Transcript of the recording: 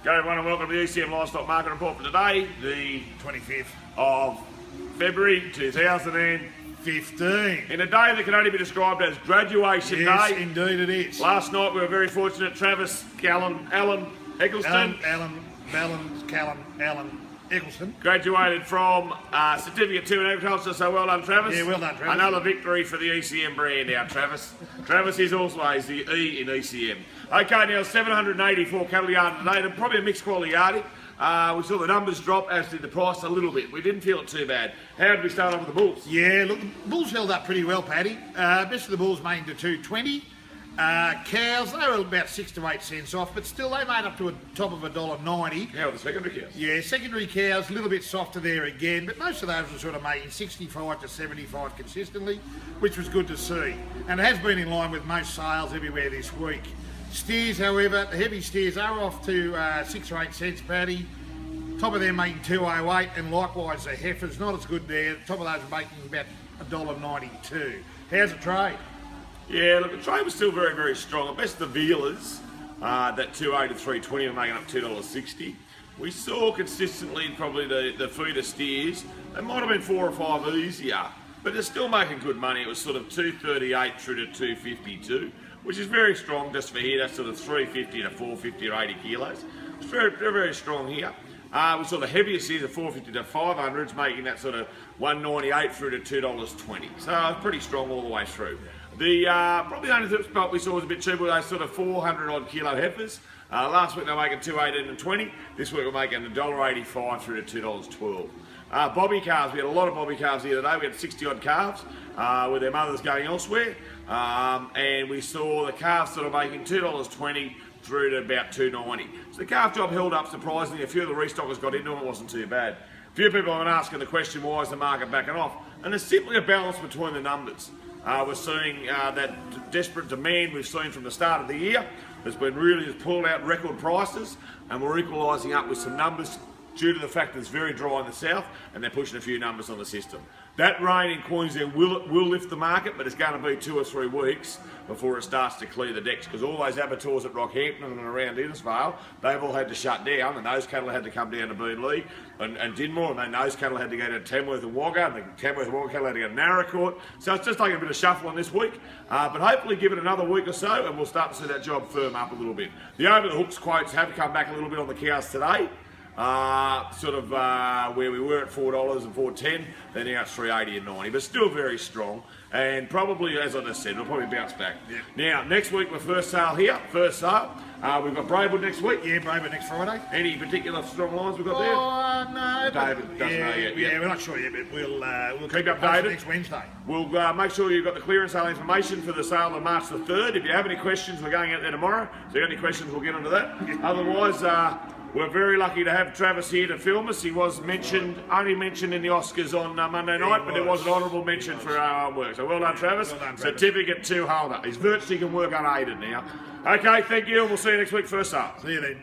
G'day everyone and welcome to the ECM Livestock Market Report for today, the 25th of February 2015. In a day that can only be described as graduation Yes, day. indeed it is. Last night we were very fortunate. Travis, Alan Eccleston Alan Eccleston. graduated from Certificate 2 in Agriculture, so well done Travis. Yeah, well done Travis. Another victory for the ECM brand now, Travis. Travis is always the E in ECM. Okay, now 784 cattle yard today, and probably a mixed quality yarding. We saw the numbers drop, as did the price a little bit. We didn't feel it too bad. How did we start off with the bulls? Yeah, look, the bulls held up pretty well, Paddy. Best of the bulls made to 220. Cows, they were about 6 to 8 cents off, but still they made up to a top of $1.90. How were the secondary cows? Yeah, secondary cows, a little bit softer there again, but most of those were sort of making 65 to 75 consistently, which was good to see. And it has been in line with most sales everywhere this week. Steers, however, the heavy steers are off to 6 or 8 cents, Paddy. Top of them making 208, and likewise the heifers, not as good there. Top of those are making about $1.92. How's the trade? Yeah, look, the trade was still very, very strong. At best, the vealers, that 280 to 320 were making up $2.60. We saw consistently probably the feeder steers. They might have been 4 or 5 easier, but they're still making good money. It was sort of 238 through to 252, which is very strong just for here. That's sort of 350 to 450 or 80 kilos. It's very, very, very strong here. We saw the heaviest steers of 450 to 500s, making that sort of 198 through to $2.20. So pretty strong all the way through. The probably the only spot we saw was a bit cheaper, those sort of 400 odd kilo heifers. Last week they were making 218 and 20. This week we're making $1.85 through to $2.12. Bobby calves, we had a lot of bobby calves here today. We had 60 odd calves with their mothers going elsewhere. And we saw the calves sort of making $2.20 through to about $2.90. So the calf job held up surprisingly. A few of the restockers got into them, it wasn't too bad. A few people have been asking the question, why is the market backing off? And there's simply a balance between the numbers. We're seeing that desperate demand we've seen from the start of the year has been really just pulled out record prices, and we're equalising up with some numbers due to the fact that it's very dry in the south and they're pushing a few numbers on the system. That rain in Queensland will lift the market, but it's going to be 2 or 3 weeks before it starts to clear the decks, because all those abattoirs at Rockhampton and around Innisfail, they've all had to shut down, and those cattle had to come down to Beenleigh and Dinmore, and then those cattle had to go to Tamworth and Wagga, and the Tamworth and Wagga cattle had to go to Narracourt. So it's just taking a bit of shuffle on this week, but hopefully give it another week or so and we'll start to see that job firm up a little bit. The over-the-hooks quotes have come back a little bit on the cows today. Where we were at $4 and $4.10, they're now at $3.80 and $90, but still very strong, and probably, as I just said, it'll probably bounce back. Yeah. Now, next week, we're first sale here, first sale. We've got Braidwood next week. Yeah, Braidwood next Friday. Any particular strong lines we've got there? Oh, no. David doesn't know yet. Yeah, we're not sure yet, but we'll keep updated next Wednesday. We'll make sure you've got the clearance sale information for the sale on March the 3rd. If you have any questions, we're going out there tomorrow. So if you have any questions, we'll get onto that. Otherwise, we're very lucky to have Travis here to film us. He was only mentioned in the Oscars on Monday night, but it was an honourable mention for our work. So well done, Travis. Well done, Travis. Certificate 2 holder. He's virtually can work unaided now. Okay, thank you. We'll see you next week, first up. See you then.